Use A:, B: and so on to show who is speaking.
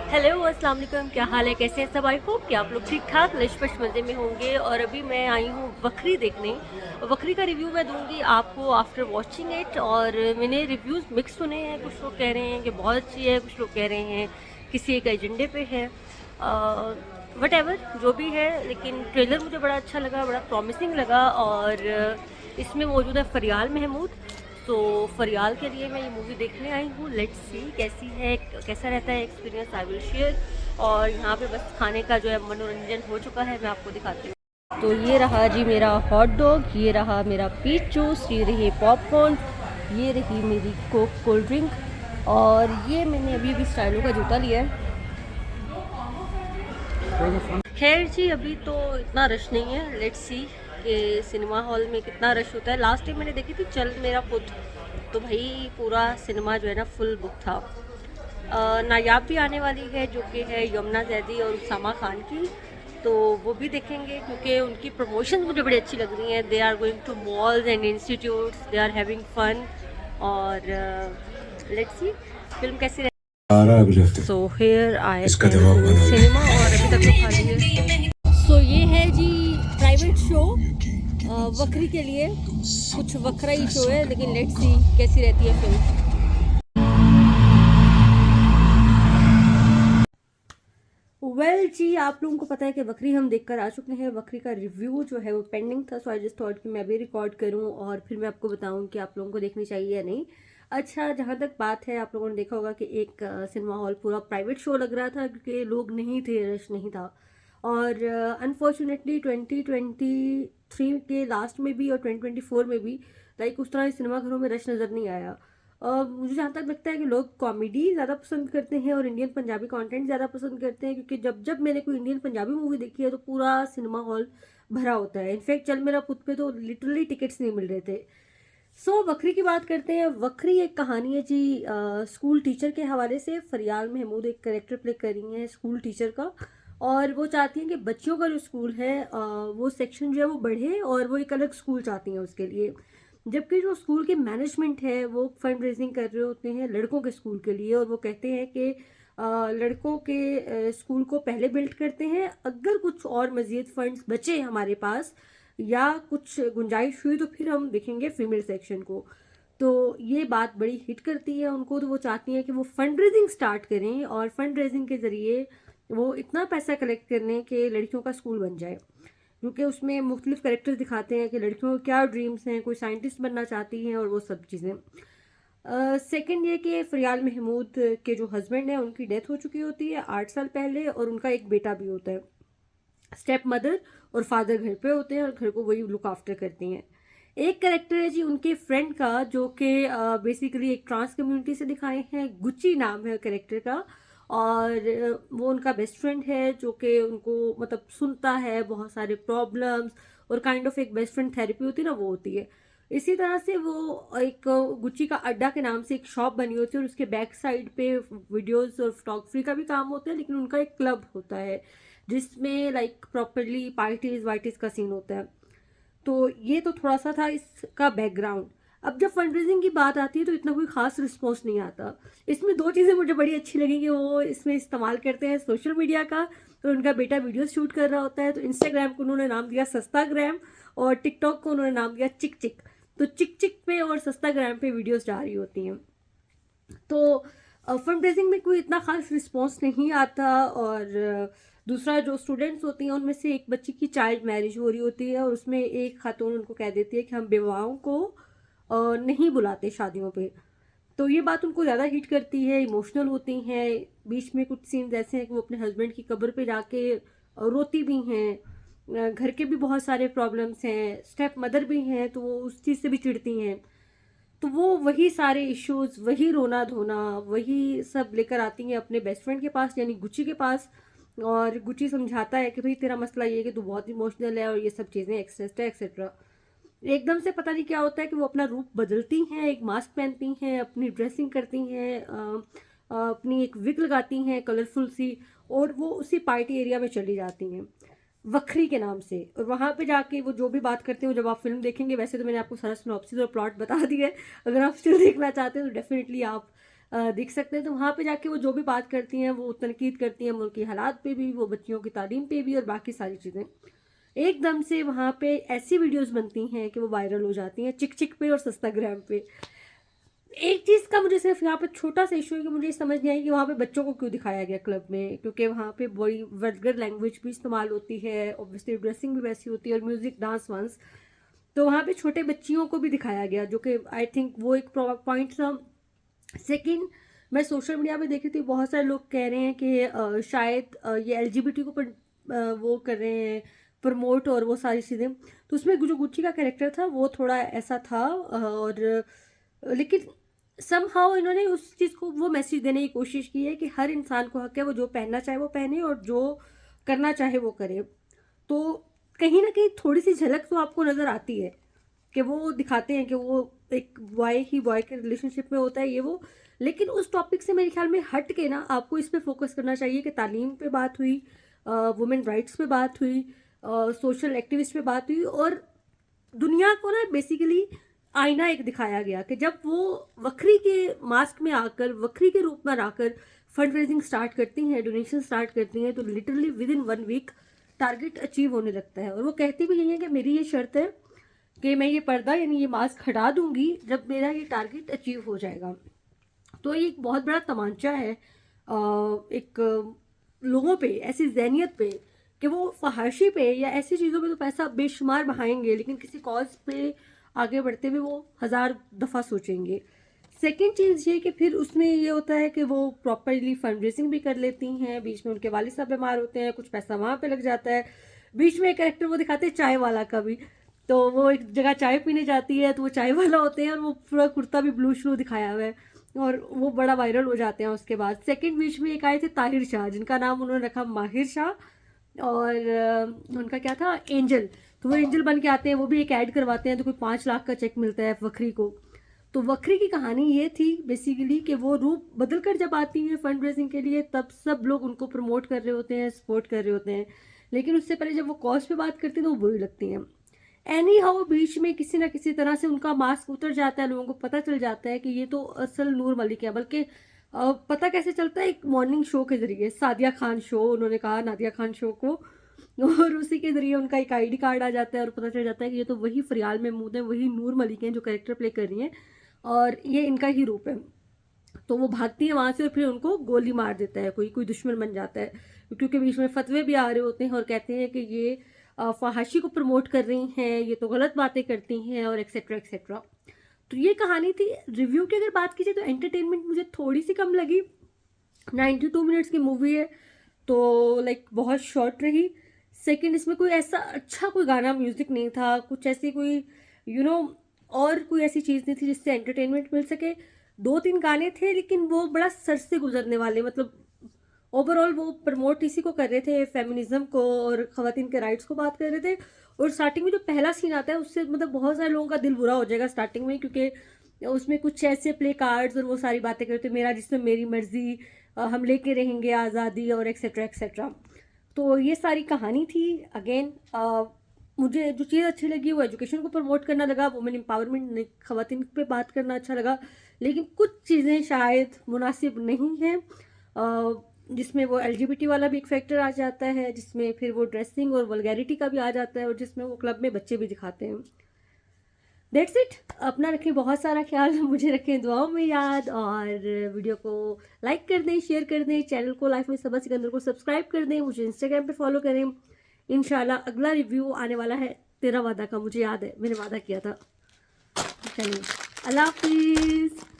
A: Hello अस्सलाम वालेकुम, क्या हाल है, कैसे हैं सब। आई होप कि आप लोग ठीक ठाक लिशपश मज़े में होंगे। और अभी मैं आई हूँ बकरी देखने। बकरी का रिव्यू मैं दूंगी आपको आफ्टर वॉचिंग इट। और मैंने रिव्यूज़ मिक्स सुने हैं, कुछ लोग कह रहे हैं कि बहुत अच्छी है, कुछ लोग कह रहे हैं किसी एक एजेंडे पे है। वट एवर जो भी है, लेकिन ट्रेलर मुझे बड़ा अच्छा लगा, बड़ा प्रॉमिसिंग लगा। और इसमें मौजूद है फरियाल महमूद। तो फरियाल के लिए मैं ये मूवी देखने आई हूँ। लेट्स सी कैसी है, कैसा रहता है एक्सपीरियंस, आई विल शेयर। और यहाँ पे बस खाने का जो है मनोरंजन हो चुका है, मैं आपको दिखाती हूँ। तो ये रहा जी मेरा हॉट डॉग, ये रहा मेरा पीच जूस, ये रही पॉपकॉर्न, ये रही मेरी कोक कोल्ड ड्रिंक। और ये मैंने अभी अभी स्टाइलो का जूता लिया है। खैर जी, अभी तो इतना रश नहीं है। लेट्स सी कि सिनेमा हॉल में कितना रश होता है। लास्ट टाइम मैंने देखी थी चल मेरा पुत, तो भाई पूरा सिनेमा जो है ना फुल बुक था। नायाब भी आने वाली है जो कि है यमुना जैदी और उसामा खान की। तो वो भी देखेंगे क्योंकि उनकी प्रमोशन मुझे बड़ी अच्छी लग रही हैं। They are going to malls and institutes, they are having fun. और लेट्स सी फिल्म कैसी
B: आ रहा है अगले हफ्ते।
A: सो हेयर आई
B: इसका जवाब बना ले।
A: सिनेमा। और अभी तक तो खाली है। सो ये है जी प्राइवेट शो बकरी के लिए। कुछ बकरा ही शो है, लेकिन लेट्स सी कैसी रहती है फिल्म। वेल जी, आप लोगों को पता है कि बकरी हम देखकर आ चुके हैं। बकरी का रिव्यू जो है वो पेंडिंग था, सो आई जस्ट थॉट कि मैं भी रिकॉर्ड करूं और फिर मैं आपको बताऊं कि आप लोगों को देखनी चाहिए या नहीं। अच्छा, जहां तक बात है, आप लोगों ने देखा होगा कि एक सिनेमा हॉल पूरा प्राइवेट शो लग रहा था क्योंकि लोग नहीं थे, रश नहीं था। और अनफॉर्चुनेटली 2023 के लास्ट में भी और 2024 में भी लाइक उस तरह सिनेमा घरों में रश नज़र नहीं आया। मुझे जहाँ तक लगता है कि लोग कॉमेडी ज़्यादा पसंद करते हैं और इंडियन पंजाबी कंटेंट ज़्यादा पसंद करते हैं, क्योंकि जब जब मैंने कोई इंडियन पंजाबी मूवी देखी है तो पूरा सिनेमा हॉल भरा होता है। इनफैक्ट चल मेरा पुत पे तो लिटरली टिकट्स नहीं मिल रहे थे। सो बकरी की बात करते हैं। बकरी एक कहानी है जी स्कूल टीचर के हवाले से। फरियाल महमूद एक करेक्टर प्ले कर रही हैं स्कूल टीचर का। और वो चाहती हैं कि बच्चों का जो स्कूल है वो सेक्शन जो है वो बढ़े और वो एक अलग स्कूल चाहती हैं उसके लिए। जबकि जो स्कूल के मैनेजमेंट है वो फंड रेजिंग कर रहे होते हैं लड़कों के स्कूल के लिए, और वो कहते हैं कि लड़कों के स्कूल को पहले बिल्ड करते हैं, अगर कुछ और मज़ीद फंड्स बचे हमारे पास या कुछ गुंजाइश हुई तो फिर हम देखेंगे फीमेल सेक्शन को। तो ये बात बड़ी हिट करती है उनको, तो वो चाहती हैं कि वो फंड रेजिंग स्टार्ट करें और फंड रेजिंग के ज़रिए वो इतना पैसा कलेक्ट कर लें कि लड़कियों का स्कूल बन जाए। क्योंकि उसमें मुख्तलिफ करेक्टर्स दिखाते हैं कि लड़कियों के क्या ड्रीम्स हैं, कोई साइंटिस्ट बनना चाहती हैं और वो सब चीज़ें। सेकंड ये कि फरियाल महमूद के जो हस्बैंड हैं उनकी डेथ हो चुकी होती है 8 साल पहले, और उनका एक बेटा भी होता है। स्टेप मदर और फादर घर पे होते हैं और घर को वही लुक आफ्टर करती हैं। एक करेक्टर है जी उनके फ्रेंड का जो कि बेसिकली एक ट्रांस कम्युनिटी से दिखाए हैं, गुच्ची नाम है करेक्टर का। और वो उनका बेस्ट फ्रेंड है जो कि उनको मतलब सुनता है बहुत सारे प्रॉब्लम्स, और काइंड ऑफ एक बेस्ट फ्रेंड थेरेपी होती है ना, वो होती है। इसी तरह से वो एक गुच्ची का अड्डा के नाम से एक शॉप बनी होती है और उसके बैक साइड पे वीडियोस और फोटोग्राफी का भी काम होता है, लेकिन उनका एक क्लब होता है जिसमें लाइक प्रॉपरली पार्टीज वार्टीज का सीन होता है। तो ये तो थोड़ा सा था इसका बैकग्राउंड। अब जब फंड रेजिंग की बात आती है तो इतना कोई खास रिस्पॉन्स नहीं आता। इसमें दो चीज़ें मुझे बड़ी अच्छी लगी कि वो इसमें इस्तेमाल करते हैं सोशल मीडिया का। तो उनका बेटा वीडियो शूट कर रहा होता है, तो इंस्टाग्राम को उन्होंने नाम दिया सस्ता ग्राम और टिकटॉक को उन्होंने नाम दिया चिक चिक। तो चिक चिक पे और सस्ता ग्राम पे वीडियोस जा रही होती हैं। तो फंड रेजिंग में कोई इतना खास रिस्पॉन्स नहीं आता। और दूसरा जो स्टूडेंट्स होती हैं उनमें से एक बच्ची की चाइल्ड मैरिज हो रही होती है और उसमें एक खातून उनको कह देती है कि हम बेवाओं को नहीं बुलाते शादियों पे। तो ये बात उनको ज़्यादा हिट करती है, इमोशनल होती हैं। बीच में कुछ सीन्स ऐसे हैं कि वो अपने हस्बैंड की कब्र पे जाके रोती भी हैं। घर के भी बहुत सारे प्रॉब्लम्स हैं, स्टेप मदर भी हैं तो वो उस चीज़ से भी चिढ़ती हैं। तो वो वही सारे इश्यूज, वही रोना धोना, वही सब लेकर आती हैं अपने बेस्ट फ्रेंड के पास यानी गुच्ची के पास। और गुच्ची समझाता है कि भाई तेरा मसला ये है कि तू बहुत इमोशनल है और ये सब चीज़ें एक्सेट्रा एक्सेट्रा। एकदम से पता नहीं क्या होता है कि वो अपना रूप बदलती हैं, एक मास्क पहनती हैं, अपनी ड्रेसिंग करती हैं, अपनी एक विग लगाती हैं कलरफुल सी, और वो उसी पार्टी एरिया में चली जाती हैं वखरी के नाम से। और वहाँ पे जाके वो जो भी बात करते हैं जब आप फिल्म देखेंगे, वैसे तो मैंने आपको सारा सिनॉप्सिस और प्लॉट बता दिया है, अगर आप स्टिल देखना चाहते हैं तो डेफिनेटली आप देख सकते हैं। तो वहाँ पे जाके वो जो भी बात करती हैं वो तनकीद करती हैं मुल्क के हालात पे भी, वो बच्चियों की तालीम पे भी और बाकी सारी चीज़ें। एकदम से वहाँ पे ऐसी वीडियोस बनती हैं कि वो वायरल हो जाती हैं चिक चिक पे और सस्ताग्राम पे। एक चीज़ का मुझे सिर्फ यहाँ पे छोटा सा इशू है कि मुझे समझ नहीं आई कि वहाँ पे बच्चों को क्यों दिखाया गया क्लब में, क्योंकि वहाँ पे बड़ी वल्गर लैंग्वेज भी इस्तेमाल होती है, ऑब्वियसली ड्रेसिंग भी वैसी होती है और म्यूज़िक डांस वांस। तो वहाँ पे छोटे बच्चियों को भी दिखाया गया, जो कि आई थिंक वो एक पॉइंट था। सेकंड, मैं सोशल मीडिया पे देख रही थी, बहुत सारे लोग कह रहे हैं कि शायद ये LGBT को वो कर रहे हैं प्रमोट और वो सारी चीज़ें। तो उसमें जो गुच्ची का कैरेक्टर था वो थोड़ा ऐसा था, और लेकिन समहाउ इन्होंने उस चीज़ को वो मैसेज देने की कोशिश की है कि हर इंसान को हक है वो जो पहनना चाहे वो पहने और जो करना चाहे वो करे। तो कहीं ना कहीं थोड़ी सी झलक तो आपको नज़र आती है कि वो दिखाते हैं कि वो एक बॉय ही बॉय के रिलेशनशिप में होता है ये वो। लेकिन उस टॉपिक से मेरे ख्याल में हट के ना आपको इस पे फोकस करना चाहिए कि तालीम पे बात हुई, वुमेन राइट्स पे बात हुई, सोशल एक्टिविस्ट पे बात हुई, और दुनिया को ना बेसिकली आईना एक दिखाया गया कि जब वो वक्री के मास्क में आकर, वक्री के रूप में आकर फंड रेजिंग स्टार्ट करती हैं, डोनेशन स्टार्ट करती हैं, तो literally within 1 week target achieve होने लगता है। और वो कहती भी यही है कि मेरी ये शर्त है कि मैं ये पर्दा यानी ये मास्क हटा दूंगी जब मेरा ये टारगेट अचीव हो जाएगा। तो ये एक बहुत बड़ा तमांचा है एक लोगों पे, ऐसी ज़हनियत पे कि वो फहाशी पे या ऐसी चीज़ों पे तो पैसा बेशुमार बहाएंगे, लेकिन किसी कॉज पे आगे बढ़ते हुए वो 1000 दफ़ा सोचेंगे। सेकेंड चीज़ ये कि फिर उसमें ये होता है कि वो प्रॉपरली फंड रेजिंग भी कर लेती हैं, बीच में उनके वालिद साहब बीमार होते हैं, कुछ पैसा वहाँ पे लग जाता है। बीच में एक कैरेक्टर वो दिखाते हैं चाय वाला का भी, तो वो एक जगह चाय पीने जाती है तो वो चाय वाला होते हैं और वो पूरा कुर्ता भी ब्लू श्लू दिखाया हुआ है और वो बड़ा वायरल हो जाते हैं। उसके बाद सेकंड बीच में एक आए थे ताहिर शाह, जिनका नाम उन्होंने रखा माहिर शाह, और उनका क्या था एंजल। तो वो एंजल बन के आते हैं, वो भी एक ऐड करवाते हैं तो कोई 5 लाख का चेक मिलता है वक्री को। तो वक्री की कहानी ये थी बेसिकली कि वो रूप बदल कर जब आती हैं फंड रेजिंग के लिए तब सब लोग उनको प्रमोट कर रहे होते हैं, सपोर्ट कर रहे होते हैं, लेकिन उससे पहले जब वो कॉज पे बात करती हैं तो वो बुरी लगती हैं। एनी हाउ बीच में किसी ना किसी तरह से उनका मास्क उतर जाता है, लोगों को पता चल जाता है कि ये तो असल नूर मलिक है। बल्कि पता कैसे चलता है, एक मॉर्निंग शो के जरिए, सादिया खान शो उन्होंने कहा, नादिया खान शो को, और उसी के जरिए उनका एक ID कार्ड आ जाता है और पता चल जाता है कि ये तो वही फरियाल महमूद है, वही नूर मलिक हैं जो कैरेक्टर प्ले कर रही हैं और ये इनका ही रूप है। तो वो भागती है वहाँ से और फिर उनको गोली मार देता है, कोई दुश्मन बन जाता है, क्योंकि बीच में फतवे भी आ रहे होते हैं और कहते हैं कि ये फहाशी को प्रमोट कर रही हैं, ये तो गलत बातें करती हैं और एक्सेट्रा एक्सेट्रा। तो ये कहानी थी। रिव्यू की अगर बात कीजिए तो एंटरटेनमेंट मुझे थोड़ी सी कम लगी। 92 मिनट्स की मूवी है तो लाइक बहुत शॉर्ट रही। सेकंड, इसमें कोई ऐसा अच्छा कोई गाना म्यूज़िक नहीं था, कुछ ऐसी कोई और कोई ऐसी चीज़ नहीं थी जिससे एंटरटेनमेंट मिल सके। 2-3 गाने थे लेकिन वो बड़ा सर से गुजरने वाले, मतलब ओवरऑल वो प्रमोट इसी को कर रहे थे, फेमिनिज्म को और ख़वातीन के राइट्स को बात कर रहे थे। और स्टार्टिंग में जो पहला सीन आता है उससे मतलब बहुत सारे लोगों का दिल बुरा हो जाएगा स्टार्टिंग में, क्योंकि उसमें कुछ ऐसे प्ले कार्ड्स और वो सारी बातें करते, मेरा जिसमें मेरी मर्जी, हम लेके रहेंगे आज़ादी और एक्सेट्रा एक्सेट्रा। तो ये सारी कहानी थी। अगेन मुझे जो चीज़ अच्छी लगी वो एजुकेशन को प्रमोट करना लगा, वुमेन एम्पावरमेंट, ख़वातीन पे बात करना अच्छा लगा, लेकिन कुछ चीज़ें शायद मुनासिब नहीं हैं, जिसमें वो LGBT वाला भी एक फैक्टर आ जाता है, जिसमें फिर वो ड्रेसिंग और वल्गैरिटी का भी आ जाता है, और जिसमें वो क्लब में बच्चे भी दिखाते हैं। That's it. अपना रखें बहुत सारा ख्याल, मुझे रखें दुआओं में याद, और वीडियो को लाइक कर दें, शेयर कर दें, चैनल को लाइफ में सबा सिकंदर को सब्सक्राइब कर दें, मुझे इंस्टाग्राम पे फॉलो करें। इंशाल्लाह अगला रिव्यू आने वाला है, तेरा वादा का, मुझे याद है मैंने वादा किया था। चलिए, अल्लाह हाफिज़।